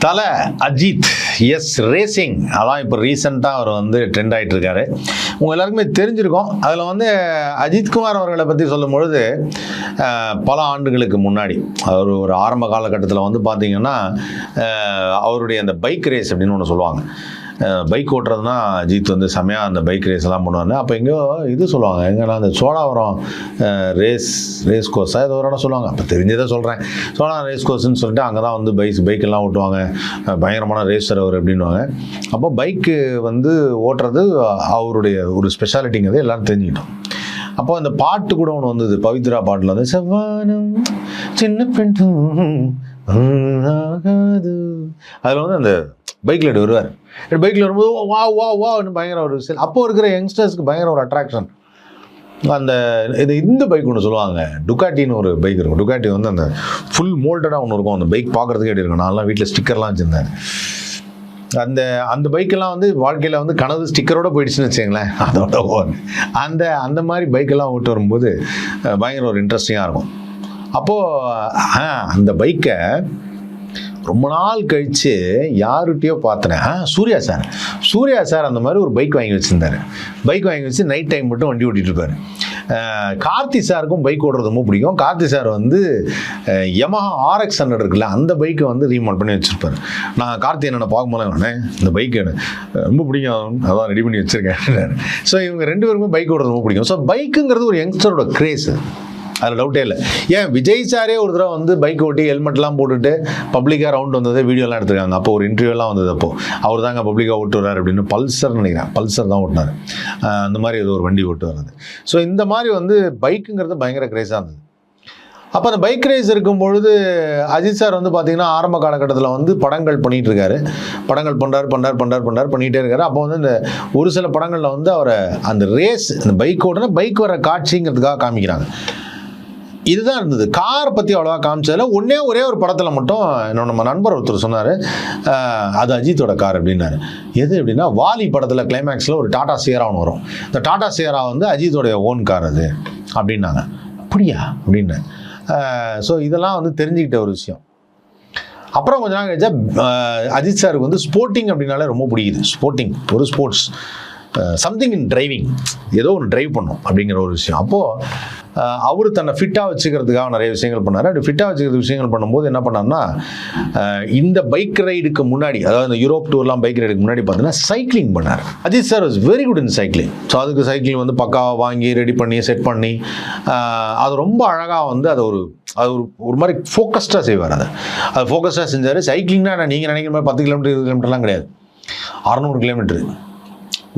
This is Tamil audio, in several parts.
தல அஜித் ரேசிங் அதான் இப்போ ரீசெண்டாக அவர் வந்து ட்ரெண்ட் ஆகிட்டு இருக்காரு. உங்கள் எல்லாருக்குமே தெரிஞ்சிருக்கும். அதில் வந்து அஜித்குமார் அவர்களை பற்றி சொல்லும் பொழுது பல ஆண்டுகளுக்கு முன்னாடி அவர் ஒரு ஆரம்ப காலகட்டத்தில் வந்து பார்த்திங்கன்னா அவருடைய அந்த பைக் ரேஸ் அப்படின்னு ஒன்று சொல்லுவாங்க. பைக் ஓட்டுறதுனா அஜித் வந்து செமையாக அந்த பைக் ரேஸ் எல்லாம் பண்ணுவாங்க. அப்போ எங்கேயோ இது சொல்லுவாங்க, எங்கன்னா அந்த சோழாவரம் ரேஸ் கோர்ஸாக ஏதோ ஒரு இடம் சொல்லுவாங்க. அப்போ தெரிஞ்சதை சொல்கிறேன். சோழாவரம் ரேஸ் கோர்ஸ்ன்னு சொல்லிட்டு அங்கே தான் வந்து பைக்கெல்லாம் ஓட்டுவாங்க, பயங்கரமான ரேஸர் அவர் அப்படின்வாங்க. அப்போ பைக்கு வந்து ஓட்டுறது அவருடைய ஒரு ஸ்பெஷாலிட்டிங்கிறது எல்லோரும் தெரிஞ்சுக்கிட்டோம். அப்போ அந்த பாட்டு கூட ஒன்று வந்தது, பவித்ரா பாட்டில் வந்து செவ்வானம் சின்ன பெண்ணும் ஆகாது. அதில் வந்து அந்த பைக்கில் வருவார். பைக்கில் வரும்போது வா வா வான்னு பயங்கர ஒரு சேல். அப்போ இருக்கிற யங்ஸ்டர்ஸ்க்கு பயங்கர ஒரு அட்ராக்ஷன். அந்த இந்த பைக் ஒன்று சொல்லுவாங்க, டுக்காட்டின்னு ஒரு பைக் இருக்கும். டுக்காட்டி வந்து அந்த ஃபுல் மோல்டடாக ஒன்று இருக்கும். அந்த பைக் பார்க்குறதுக்கு எப்படி இருக்கும். நான்லாம் வீட்டில் ஸ்டிக்கர்லாம் வச்சுருந்தேன். அந்த பைக்கெல்லாம் வந்து வாழ்க்கையில் வந்து கனவு ஸ்டிக்கரோட போயிடுச்சுன்னு வச்சுங்களேன். அதோட அந்த மாதிரி பைக்கெல்லாம் ஓட்டு வரும்போது பயங்கர ஒரு இன்ட்ரெஸ்டிங்காக இருக்கும். அப்போது அந்த பைக்கை ரொம்ப நாள் கழித்து யார்கிட்டையோ பார்த்தேன். சூர்யா சார் அந்த மாதிரி ஒரு பைக் வாங்கி வச்சுருந்தார். பைக் வாங்கி வச்சு நைட் டைம் மட்டும் வண்டி ஓட்டிகிட்டு இருப்பார். கார்த்தி சாருக்கும் பைக் ஓடுறது ரொம்ப பிடிக்கும். கார்த்தி சார் வந்து யமஹா RX 100 இருக்குல்ல, அந்த பைக்கை வந்து ரீமாடல் பண்ணி வச்சுருப்பார். நான் கார்த்தி என்னென்ன பார்க்கும்போது இந்த பைக்கு ரொம்ப பிடிக்கும், அதான் ரெடி பண்ணி வச்சுருக்கேன். ஸோ இவங்க ரெண்டு பேருக்குமே பைக் ஓடுறது ரொம்ப பிடிக்கும். ஸோ பைக்குங்கிறது ஒரு யங்ஸ்டரோட கிரேஸ், அதில் டவுட்டே இல்லை. ஏன் விஜய் சாரே ஒரு தடவை வந்து பைக் ஓட்டி ஹெல்மெட்லாம் போட்டுட்டு பப்ளிக்காக ரவுண்ட் வந்தது, வீடியோலாம் எடுத்துருக்காங்க. அப்போ ஒரு இன்டர்வியூலாம் வந்தது. அப்போது அவர் தாங்க பப்ளிக்காக ஓட்டு வர்றாரு அப்படின்னு. பல்சர் நினைக்கிறேன், பல்சர் தான் ஓட்டினார். அந்த மாதிரி ஏதோ ஒரு வண்டி ஓட்டு வர்றது. ஸோ இந்த மாதிரி வந்து பைக்குங்கிறது பயங்கர கிரேஸாக இருந்தது. அப்போ அந்த பைக் ரேஸ் இருக்கும் பொழுது அஜித் சார் வந்து பார்த்திங்கன்னா ஆரம்ப காலகட்டத்தில் வந்து படங்கள் பண்ணிகிட்டு இருக்காரு. படங்கள் பண்ணிகிட்டே இருக்காரு. அப்போ வந்து இந்த ஒரு சில படங்களில் வந்து அவரை அந்த ரேஸ், அந்த பைக் ஓட்டுனா பைக் வர காட்சிங்கிறதுக்காக காமிக்கிறாங்க. இதுதான் இருந்தது. காரை பற்றி அவ்வளோவா காமிச்சதில்ல. ஒரே ஒரு படத்தில் மட்டும் நம்ம நண்பர் ஒருத்தர் சொன்னார், அது அஜித்தோட கார் அப்படின்னாரு. எது அப்படின்னா, வாலி படத்தில் கிளைமேக்ஸில் ஒரு டாடா சியரா ஒன்று வரும். இந்த டாடா சியரா வந்து அஜித்தோடைய ஓன் கார் அது அப்படின்னாங்க. அப்படியா அப்படின்னு. ஸோ இதெல்லாம் வந்து தெரிஞ்சுக்கிட்ட ஒரு விஷயம். அப்புறம் கொஞ்ச நாள் கழிச்சா அஜித் சாருக்கு வந்து ஸ்போர்ட்டிங் அப்படின்னாலே ரொம்ப பிடிக்குது. ஸ்போர்ட்டிங் ஒரு ஸ்போர்ட்ஸ் சம்திங் இன் டிரைவிங், ஏதோ ஒன்று டிரைவ் பண்ணும் அப்படிங்கிற ஒரு விஷயம். அப்போது அவர் தன்னை ஃபிட்டாக வச்சுக்கிறதுக்காக நிறைய விஷயங்கள் பண்ணார். அப்படி ஃபிட்டாக வச்சுக்கிறது விஷயங்கள் பண்ணும்போது என்ன பண்ணார்னா, இந்த பைக் ரைடுக்கு முன்னாடி, அதாவது இந்த யூரோப் டூர்லாம் பைக் ரைடுக்கு முன்னாடி பார்த்தீங்கன்னா சைக்கிளிங் பண்ணார். Ajith sir was very good in cycling. So அதுக்கு சைக்கிளிங் வந்து பக்காவாக வாங்கி ரெடி பண்ணி செட் பண்ணி அது ரொம்ப அழகாக வந்து அது ஒரு மாதிரி ஃபோக்கஸ்டாக செய்வார். அது ஃபோக்கஸ்டாக செஞ்சார். சைக்கிளிங்னா நீங்கள் நினைக்கிற மாதிரி 10 கிலோமீட்டர் 20 கிலோமீட்டர்லாம் கிடையாது. 600 கிலோமீட்டர்,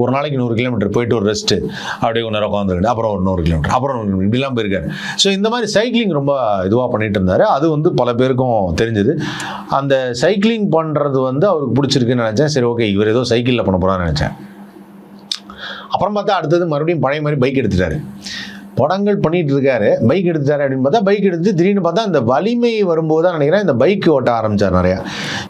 ஒரு நாளைக்கு 100 கிலோமீட்டர் போயிட்டு ஒரு ரெஸ்ட்டு, அப்படியே கொஞ்ச நேரம் உட்காந்துருக்கு, அப்புறம் ஒரு 100 கிலோமீட்டர், அப்புறம் 100 கிலோமீட்டர், இப்படிலாம் போயிருக்காரு. ஸோ இந்த மாதிரி சைக்கிளிங் ரொம்ப இதுவாக பண்ணிட்டு இருந்தார். அது வந்து பல பேருக்கும் தெரிஞ்சது. அந்த சைக்கிளிங் பண்ணுறது வந்து அவருக்கு பிடிச்சிருக்குன்னு நினச்சேன். சரி, ஓகே, இவர் ஏதோ சைக்கிளில் பண்ண போகிறான்னு நினச்சேன். அப்புறம் பார்த்தா அடுத்தது மறுபடியும் பழைய மாதிரி பைக் எடுத்துட்டாரு. படங்கள் பண்ணிட்டு இருக்காரு, பைக் எடுத்துட்டாரு அப்படின்னு பார்த்தா, பைக் எடுத்து திடீர்னு பார்த்தா இந்த வலிமை வரும்போது தான் நினைக்கிறேன் இந்த பைக் ஓட்ட ஆரம்பித்தார். நிறையா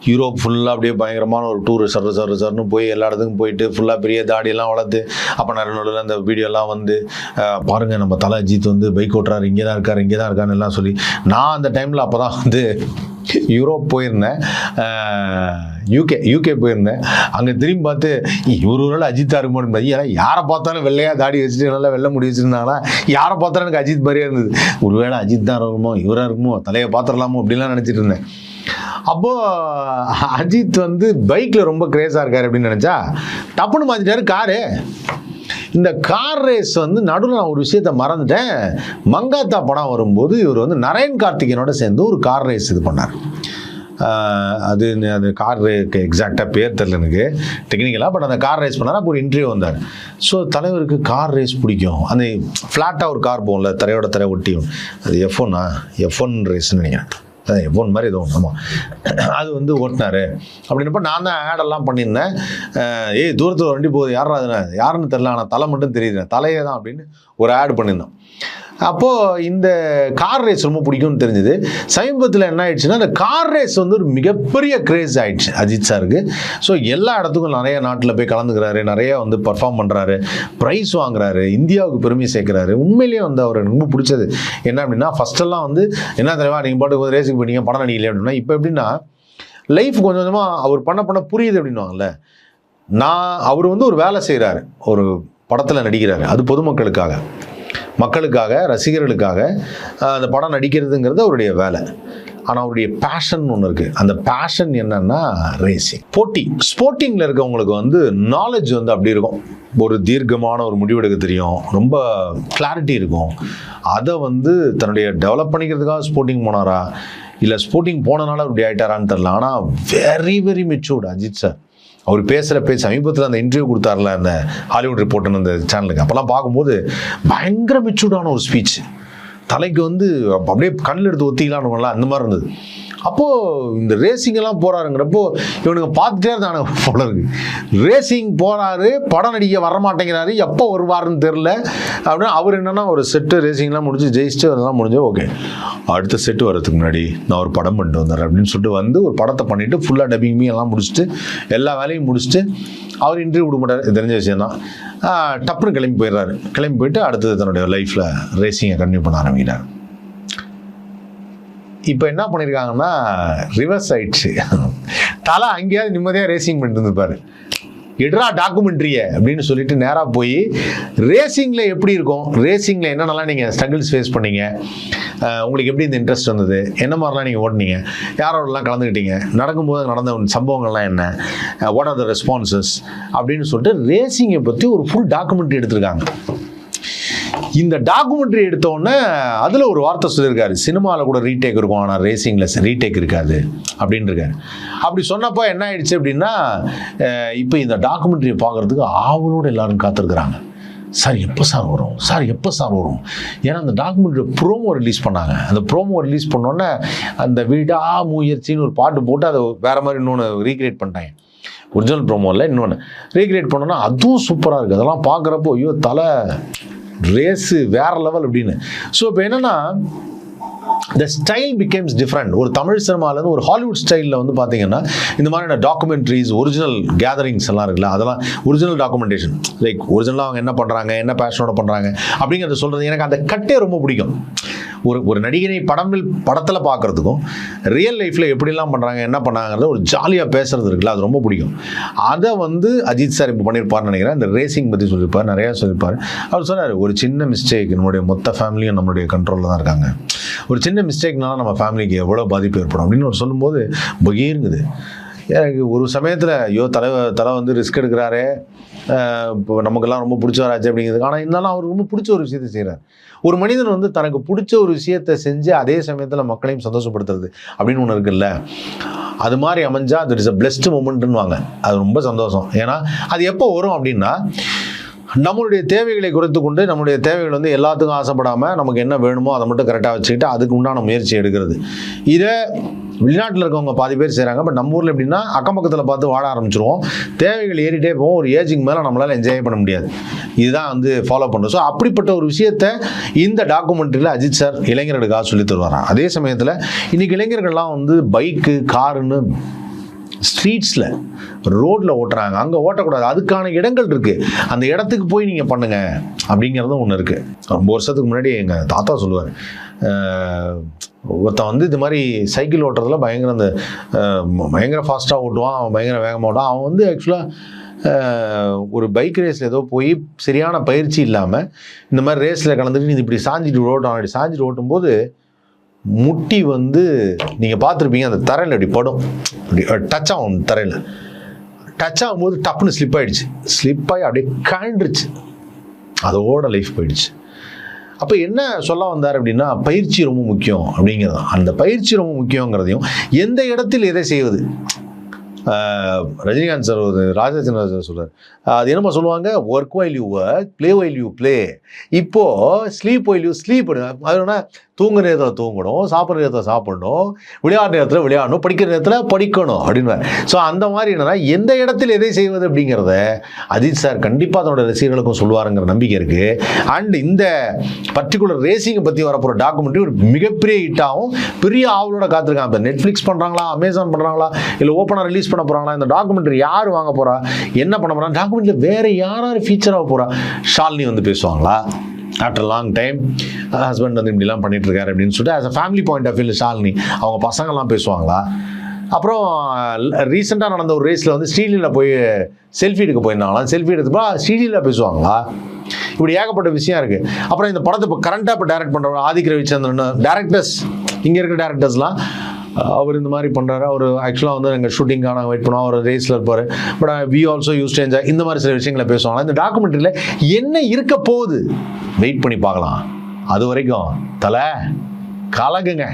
யூரோப் ஃபுல்லாக அப்படியே பயங்கரமான ஒரு டூர் சர்னு போய் எல்லா இடத்துக்கும் போயிட்டு ஃபுல்லாக பெரிய தாடியெல்லாம் வளர்த்து, அப்போ நிறைய அந்த வீடியோலாம் வந்து பாருங்கள் நம்ம தல அஜித் வந்து பைக் ஓட்டுறாரு, இங்கே தான் இருக்காருன்னு எல்லாம் சொல்லி, நான் அந்த டைமில் அப்போ தான் வந்து யூரோப் போயிருந்தேன், யூகே போயிருந்தேன். அங்கே திரும்பி பார்த்து இவர் ஒரு நாள் அஜித்தாக இருக்கும்போது ஏன்னா யாரை பார்த்தாலும் வெள்ளையாக தாடி வச்சுட்டு நல்லா வெள்ளை முடி வச்சுருந்தாங்களா, யாரை பார்த்தாலும் எனக்கு அஜித் மாதிரியே இருந்தது. ஒருவேளை அஜித் தான் இருக்குமோ, இவராக இருக்குமோ, தலையை பார்த்துடலாமோ அப்படின்லாம் நினச்சிட்டு இருந்தேன். அப்போது அஜித் வந்து பைக்கில் ரொம்ப கிரேஸாக இருக்கார் அப்படின்னு நினச்சா டப்புன்னு மாற்றிட்டாரு காரு. இந்த கார் ரேஸ் வந்து நடுவில் நான் ஒரு விஷயத்தை மறந்துட்டேன். மங்காத்தா படம் வரும்போது இவர் வந்து நரேன் கார்த்திகேயனோட சேர்ந்து ஒரு கார் ரேஸ் இது பண்ணார். அது கார் எக்ஸாக்டாக பேர் தெரியல எனக்கு டெக்னிக்கலாக, பட் அந்த கார் ரேஸ் பண்ணார். அப்போ ஒரு இன்டர்வியூ வந்தார். ஸோ தலைவருக்கு கார் ரேஸ் பிடிக்கும். அந்த ஃப்ளாட்டாக ஒரு கார் போகும்ல, தரையோட தரை ஒட்டியும், அது F1 ரேஸ்ன்னு நினைக்கிறேன், F1 மாதிரி எதுவும். ஆமாம், அது வந்து ஓட்டினார். அப்படின்னப்போ நான் தான் ஆடெல்லாம் பண்ணியிருந்தேன். தூரத்தில் வண்டி போகுது, யாருன்னு தெரியல, ஆனால் தலை மட்டும் தெரியுது, தலையே தான் அப்படின்னு ஒரு ஆட் பண்ணியிருந்தோம். அப்போது இந்த கார் ரேஸ் ரொம்ப பிடிக்கும்னு தெரிஞ்சுது. சமீபத்தில் என்ன ஆயிடுச்சுன்னா, இந்த கார் ரேஸ் வந்து ஒரு மிகப்பெரிய கிரேஸ் ஆயிடுச்சு அஜித் சாருக்கு. ஸோ எல்லா இடத்துக்கும் நிறைய நாட்டில் போய் கலந்துக்கிறாரு, நிறைய வந்து பர்ஃபார்ம் பண்ணுறாரு, ப்ரைஸ் வாங்குறாரு, இந்தியாவுக்கு பெருமை சேர்க்குறாரு. உண்மையிலேயே வந்து அவர் ரொம்ப பிடிச்சது என்ன அப்படின்னா, ஃபஸ்ட்டெல்லாம் வந்து என்ன தெரியுமா, நீங்கள் பாட்டுக்கு ரேஸுக்கு போயிட்டீங்க, படம் நடிக்கலையே அப்படின்னா, இப்போ எப்படின்னா லைஃப் கொஞ்சம் கொஞ்சமாக அவர் பண்ண புரியுது அப்படின்வாங்கல்ல. அவர் வந்து ஒரு வேலை செய்கிறாரு, ஒரு படத்தில் நடிக்கிறாரு, அது பொதுமக்களுக்காக, மக்களுக்காக, ரசிகர்களுக்காக அந்த படம் நடிக்கிறதுங்கிறது அவருடைய வேலை. ஆனால் அவருடைய பேஷன் ஒன்று இருக்குது. அந்த பேஷன் என்னன்னா ரேசிங், போட்டி. ஸ்போர்ட்டிங்கில் இருக்கவங்களுக்கு வந்து நாலேஜ் வந்து அப்படி இருக்கும், ஒரு தீர்க்கமான ஒரு முடிவெடுக்க தெரியும், ரொம்ப கிளாரிட்டி இருக்கும். அதை வந்து தன்னுடைய டெவலப் பண்ணிக்கிறதுக்காக ஸ்போர்ட்டிங் போனாரா இல்லை ஸ்போர்ட்டிங் போனனால அப்படி ஆகிட்டாரான்னு தெரில. ஆனால் very very matured Ajith sir. அவர் பேசுகிற சமீபத்தில் அந்த இன்டர்வியூ கொடுத்தாருல அந்த ஹாலிவுட் ரிப்போர்ட்னு அந்த சேனலுக்கு, அப்போல்லாம் பார்க்கும்போது பயங்கர மெச்சூர்டான ஒரு ஸ்பீச். தலைக்கு வந்து அப்படியே கண்ணில் எடுத்து ஒத்திக்கலான்னு அந்த மாதிரி இருந்தது. அப்போது இந்த ரேசிங்கெல்லாம் போகிறாருங்கிறப்போ இவனுங்க பார்த்துட்டே இருந்தாங்க போல இருக்கு. ரேசிங் போகிறாரு, படம் நடிக்க வரமாட்டேங்கிறாரு, எப்போ வருவாருன்னு தெரில அப்படின்னா அவர் என்னென்னா ஒரு செட்டு ரேசிங்லாம் முடிஞ்சு ஜெயிச்சுட்டு அதெல்லாம் முடிஞ்சு ஓகே அடுத்த செட்டு வரதுக்கு முன்னாடி நான் ஒரு படம் பண்ணிட்டு வந்துடுறேன் அப்படின்னு சொல்லிட்டு வந்து ஒரு படத்தை பண்ணிவிட்டு ஃபுல்லாக டப்பிங் எல்லாம் முடிச்சுட்டு எல்லா வேலையும் முடிச்சுட்டு அவர் இன்டர்வியூ கொடுக்க மாட்டார், தெரிஞ்ச விஷயம் தான். டப்புன்னு கிளம்பி போயிடுறாரு. கிளம்பி போயிட்டு அடுத்தது தன்னுடைய லைஃப்பில் ரேசிங்கை கன்டினியூ பண்ண ஆரம்பிக்கிறார். இப்போ என்ன பண்ணியிருக்காங்கன்னா ரிவர்ஸ் ஆயிடுச்சு. தலை அங்கேயாவது நிம்மதியாக ரேசிங் பண்ணிட்டு இருந்திருப்பாரு. எடுறா டாக்குமெண்ட்ரியை அப்படின்னு சொல்லிட்டு நேராக போய் ரேசிங்கில் எப்படி இருக்கும், ரேசிங்கில் என்னென்னலாம் நீங்கள் ஸ்ட்ரகிள்ஸ் ஃபேஸ் பண்ணீங்க, உங்களுக்கு எப்படி இந்த இன்ட்ரெஸ்ட் வந்தது, என்ன மாதிரிலாம் நீங்கள் ஓட்டினீங்க, யாரோடலாம் கலந்துக்கிட்டீங்க, நடக்கும்போது நடந்த சம்பவங்கள்லாம் என்ன, வாட் ஆர் த ரெஸ்பான்சஸ் அப்படின்னு சொல்லிட்டு ரேசிங்கை பற்றி ஒரு ஃபுல் டாக்குமெண்ட்ரி எடுத்திருக்காங்க. இந்த டாக்குமெண்ட்ரி எடுத்தோடனே அதில் ஒரு வார்த்தை சொல்லியிருக்காரு, சினிமாவில் கூட ரீடேக் இருக்கும் ஆனால் ரேசிங்கில் ரீடேக் இருக்காது அப்படின்னு இருக்காரு. அப்படி சொன்னப்போ என்ன ஆயிடுச்சு அப்படின்னா இப்போ இந்த டாக்குமெண்ட்ரியை பார்க்குறதுக்கு ஆவலோடு எல்லாரும் காத்திருக்கிறாங்க. சார் எப்போ சார் வரும், சார் எப்போ சார் வரும். ஏன்னா அந்த டாக்குமெண்ட்ரி ப்ரோமோ ரிலீஸ் பண்ணாங்க. அந்த ப்ரோமோ ரிலீஸ் பண்ணோன்னே அந்த விடா முயற்சின்னு ஒரு பாட்டு போட்டு அதை வேறு மாதிரி இன்னொன்று ரீக்ரியேட் பண்ணிட்டாங்க. ஒரிஜினல் ப்ரோமோவில் இன்னொன்று ரீக்ரியேட் பண்ணோன்னா அதுவும் சூப்பராக இருக்குது. அதெல்லாம் பார்க்குறப்போ ஐயோ தலை ரேஸு வேறு லெவல் அப்படின்னு. ஸோ இப்போ என்னென்னா the style becomes different. ஒரு தமிழ் சினிமாவிலேருந்து ஒரு ஹாலிவுட் ஸ்டைலில் வந்து பார்த்தீங்கன்னா இந்த மாதிரியான டாக்குமெண்ட்ரிஸ், ஒரிஜினல் கேதரிங்ஸ் எல்லாம் இருக்குல்ல, அதெல்லாம் ஒரிஜினல் டாக்குமெண்டேஷன், லைக் ஒரிஜினலாக அவங்க என்ன பண்ணுறாங்க, என்ன பேஷனோட பண்ணுறாங்க அப்படிங்கிறத சொல்கிறது. எனக்கு அந்த கட்டே ரொம்ப பிடிக்கும். ஒரு நடிகனை படத்தில் பார்க்குறதுக்கும் ரியல் லைஃப்பில் எப்படிலாம் பண்ணுறாங்க, என்ன பண்ணாங்கிறத ஒரு ஜாலியாக பேசுறது இருக்குல்ல, அது ரொம்ப பிடிக்கும். அதை வந்து அஜித் சார் இப்போ பண்ணியிருப்பார்னு நினைக்கிறேன். இந்த ரேசிங் பற்றி சொல்லியிருப்பார், நிறையா சொல்லியிருப்பார். அவர் சொன்னார், ஒரு சின்ன மிஸ்டேக் நம்மளுடைய மொத்த ஃபேமிலியும் நம்மளுடைய கண்ட்ரோலில் தான் இருக்காங்க, ஒரு சின்ன மிஸ்டேக்னால நம்ம ஃபேமிலிக்கு எவ்வளோ பாதிப்பு ஏற்படும் அப்படின்னு ஒரு சொல்லும்போது பகீருங்குது. எனக்கு ஒரு சமயத்தில் ஐயோ தலை வந்து ரிஸ்க் எடுக்கிறாரே, இப்போ நமக்கெல்லாம் ரொம்ப பிடிச்சவராச்சு அப்படிங்கிறது. ஆனால் இருந்தாலும் அவர் ரொம்ப பிடிச்ச ஒரு விஷயத்தை செய்கிறார். ஒரு மனிதன் வந்து தனக்கு பிடிச்ச ஒரு விஷயத்தை செஞ்சு அதே சமயத்தில் மக்களையும் சந்தோஷப்படுத்துறது அப்படின்னு ஒன்று இருக்குல்ல, அது மாதிரி அமைஞ்சா தட் இஸ் அ பிளெஸ்ட் மூமெண்ட்னு வாங்க. அது ரொம்ப சந்தோஷம். ஏன்னா அது எப்போ வரும் அப்படின்னா நம்மளுடைய தேவைகளை குறைத்து கொண்டு நம்மளுடைய தேவைகள் வந்து எல்லாத்துக்கும் ஆசைப்படாமல் நமக்கு என்ன வேணுமோ அதை மட்டும் கரெக்டாக வச்சுக்கிட்டு அதுக்கு உண்டான முயற்சி எடுக்கிறது. இதை வெளிநாட்டில் இருக்கவங்க பாதி பேர் செய்கிறாங்க. பட் நம்ம ஊரில் எப்படின்னா அக்கம் பக்கத்தில் பார்த்து வாழ ஆரம்பிச்சிருவோம், தேவைகள் ஏறிட்டே போவோம், ஒரு ஏஜிங் மேலே நம்மளால் என்ஜாய் பண்ண முடியாது. இதுதான் வந்து ஃபாலோ பண்ணுறோம். ஸோ அப்படிப்பட்ட ஒரு விஷயத்தை இந்த டாக்குமெண்ட்ரியில் அஜித் சார் இளைஞர்களுக்காக சொல்லி தருவாராம். அதே சமயத்தில் இன்றைக்கி இளைஞர்கள்லாம் வந்து பைக்கு காருன்னு ஸ்ட்ரீட்ஸில் ரோட்டில் ஓட்டுறாங்க. அங்கே ஓட்டக்கூடாது, அதுக்கான இடங்கள் இருக்குது, அந்த இடத்துக்கு போய் நீங்கள் பண்ணுங்கள் அப்படிங்கிறதும் ஒன்று இருக்குது. ரொம்ப வருஷத்துக்கு முன்னாடி எங்கள் தாத்தா சொல்லுவார், ஒருத்தன் வந்து இது மாதிரி சைக்கிள் ஓட்டுறதுல பயங்கர ஃபாஸ்ட்டாக ஓட்டுவான், அவன் பயங்கர வேகமாக ஓட்டுவான். அவன் வந்து ஆக்சுவலாக ஒரு பைக் ரேஸில் ஏதோ போய் சரியான பயிற்சி இல்லாமல் இந்த மாதிரி ரேஸில் கலந்துட்டு நீ இப்படி சாஞ்சிட்டு அப்படி சாஞ்சிட்டு ஓட்டும்போது முட்டி வந்து நீங்கள் பார்த்துருப்பீங்க, அந்த தரையில் அப்படி படும், அப்படி டச் ஆகும். தரையில் டச் ஆகும்போது டப்புன்னு ஸ்லிப் ஆகிடுச்சு, ஸ்லிப் ஆகி அப்படியே கழண்டுருச்சு, அதோட லைஃப் போயிடுச்சு. அப்போ என்ன சொல்ல வந்தார் அப்படின்னா பயிற்சி ரொம்ப முக்கியம் அப்படிங்கிறது. அந்த பயிற்சி ரொம்ப முக்கியங்கிறதையும் எந்த இடத்தில் எதை செய்வது, ரஜினிகாந்த் சார் ஒரு ராஜேந்திரன் சார் சொல்கிறார், அது என்னமா சொல்லுவாங்க, work while you work, play while you play. இப்போது ஸ்லீப் வைல் யூ ஸ்லீப். அது என்ன, தூங்குற நேரத்தில் தூங்கணும், சாப்பிட்ற நேரத்தில் சாப்பிடணும், விளையாடுற நேரத்தில் விளையாடணும், படிக்கிற நேரத்தில் படிக்கணும் அப்படின்னு. ஸோ அந்த மாதிரி என்னென்னா எந்த இடத்தில் எதை செய்வது அப்படிங்கிறத அஜித் சார் கண்டிப்பாக அதனோட ரசிகர்களுக்கும் சொல்லுவாருங்கிற நம்பிக்கை இருக்குது. அண்ட் இந்த பர்டிகுலர் ரேசிங்கை பற்றி வரப்போகிற டாக்குமெண்ட்ரி ஒரு மிகப்பெரிய ஹிட்டாகவும் பெரிய ஆவலோட காத்திருக்காங்க. இப்போ நெட்ஃப்ளிக்ஸ் பண்ணுறாங்களா, அமேசான் பண்ணுறாங்களா, இல்லை ஓப்பனாக ரிலீஸ் பண்ண போகிறாங்களா, இந்த டாக்குமெண்ட்ரி யார் வாங்க போகிறா, என்ன பண்ண போகிறா, டாக்குமெண்ட்ரியில் வேறு யாராவது ஃபீச்சராக போகிறா, ஷாலினி வந்து பேசுவாங்களா, ஆஃப்டர் லாங் டைம் ஹஸ்பண்ட் வந்து இப்படிலாம் பண்ணிட்டு இருக்காரு அப்படின்னு சொல்லிட்டு as a family point of வியூவில் ஷாலினி அவங்க பசங்கள்லாம் பேசுவாங்களா, அப்புறம் ரீசெண்டாக நடந்த ஒரு ரேஸில் வந்து ஸ்ரீலீலா போய் செல்ஃபி எடுக்க போயிருந்தாங்களாம். செல்ஃபி எடுத்தப்போ ஸ்ரீலீலா பேசுவாங்களா? இப்படி ஏகப்பட்ட விஷயம் இருக்குது. அப்புறம் இந்த படத்தை இப்போ கரண்ட்டாக இப்போ டைரக்ட் பண்ணுற ஆதிக் ரவிச்சந்திரன் டேரக்டர்ஸ், இங்கே இருக்கிற டேரக்டர்ஸ்லாம் அவர் இந்த மாதிரி பண்ணுறாரு. அவர் ஆக்சுவலாக வந்து எங்கள் ஷூட்டிங்காக நாங்கள் வெயிட் பண்ணுவோம், அவர் ரேஸில் இருப்பார், but we also used to enjoy, இந்த மாதிரி சில விஷயங்களை பேசுவாங்க. இந்த டாக்குமெண்ட்ரியில் என்ன இருக்க போகுது வெயிட் பண்ணி பார்க்கலாம். அது வரைக்கும் தலை கலகுங்க.